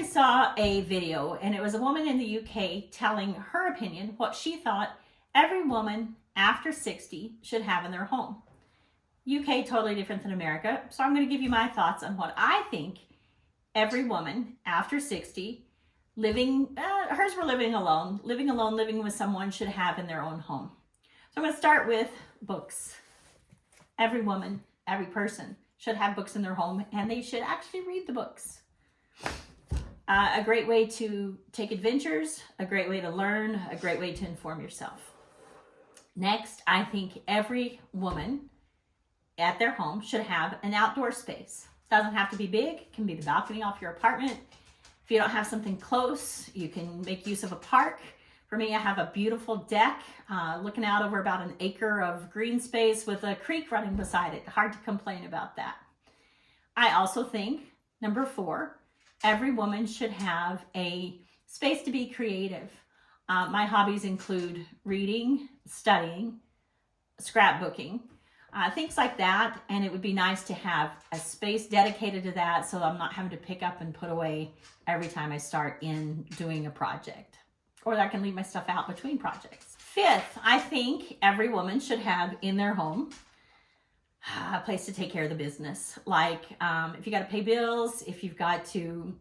recently saw a video, and it was a woman in the UK telling her opinion, what she thought every woman after 60 should have in their home. UK, totally different than America. So I'm going to give you my thoughts on what I think every woman after 60 living, hers were living alone, living with someone should have in their own home. So I'm going to start with books. Every woman, every person should have books in their home, and they should actually read the books. A great way to take adventures, a great way to learn, a great way to inform yourself. Next, I think every woman at their home should have an outdoor space. It doesn't have to be big. It can be the balcony off your apartment. If you don't have something close, you can make use of a park. For me, I have a beautiful deck looking out over about an acre of green space with a creek running beside it. Hard to complain about that. I also think, number 4, every woman should have a space to be creative. My hobbies include reading, studying, scrapbooking, things like that. And it would be nice to have a space dedicated to that so I'm not having to pick up and put away every time I start in doing a project. Or that I can leave my stuff out between projects. 5th, I think every woman should have in their home a place to take care of the business. Like if you got to pay bills, if you've got to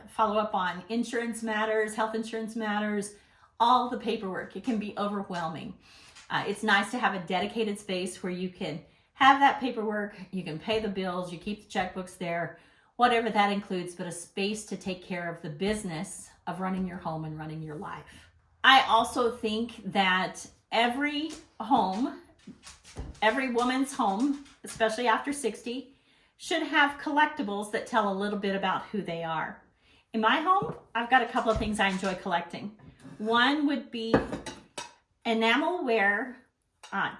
follow up on insurance matters, health insurance matters, all the paperwork, it can be overwhelming. It's nice to have a dedicated space where you can have that paperwork, you can pay the bills, you keep the checkbooks there, whatever that includes, but a space to take care of the business of running your home and running your life. I also think that every home, every woman's home, especially after 60, should have collectibles that tell a little bit about who they are. In my home, I've got a couple of things I enjoy collecting. One would be enamelware,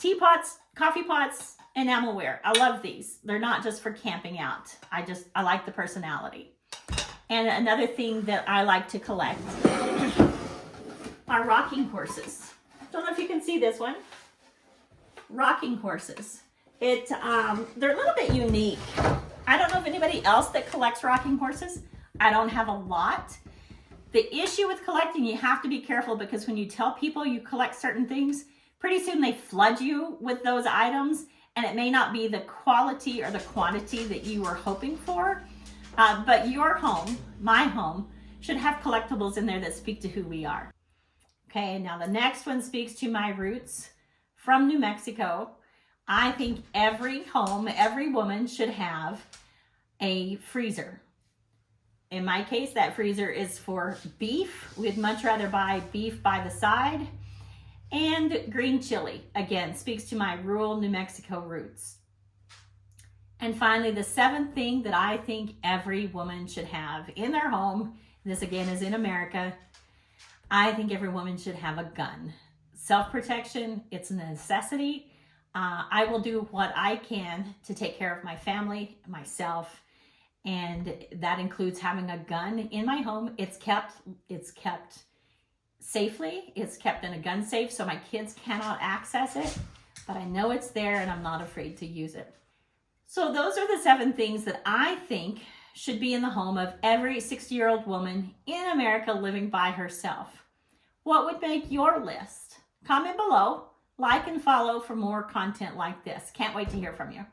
teapots, coffee pots, enamelware. I love these. They're not just for camping out. I like the personality. And another thing that I like to collect are rocking horses. Don't know if you can see this one. Rocking horses. They're a little bit unique. I don't know if anybody else that collects rocking horses. I don't have a lot. The issue with collecting, you have to be careful because when you tell people you collect certain things, pretty soon they flood you with those items and it may not be the quality or the quantity that you were hoping for. But your home, my home, should have collectibles in there that speak to who we are. Okay, now the next one speaks to my roots from New Mexico. I think every home, every woman should have a freezer. In my case, that freezer is for beef. We'd much rather buy beef by the side. And green chili, again, speaks to my rural New Mexico roots. And finally, the 7th thing that I think every woman should have in their home, this again is in America, I think every woman should have a gun. Self-protection, it's a necessity. I will do what I can to take care of my family, myself, and that includes having a gun in my home. It's kept safely. It's kept in a gun safe so my kids cannot access it, but I know it's there and I'm not afraid to use it. So those are the 7 things that I think should be in the home of every 60-year-old woman in America living by herself. What would make your list? Comment below, like and follow for more content like this. Can't wait to hear from you.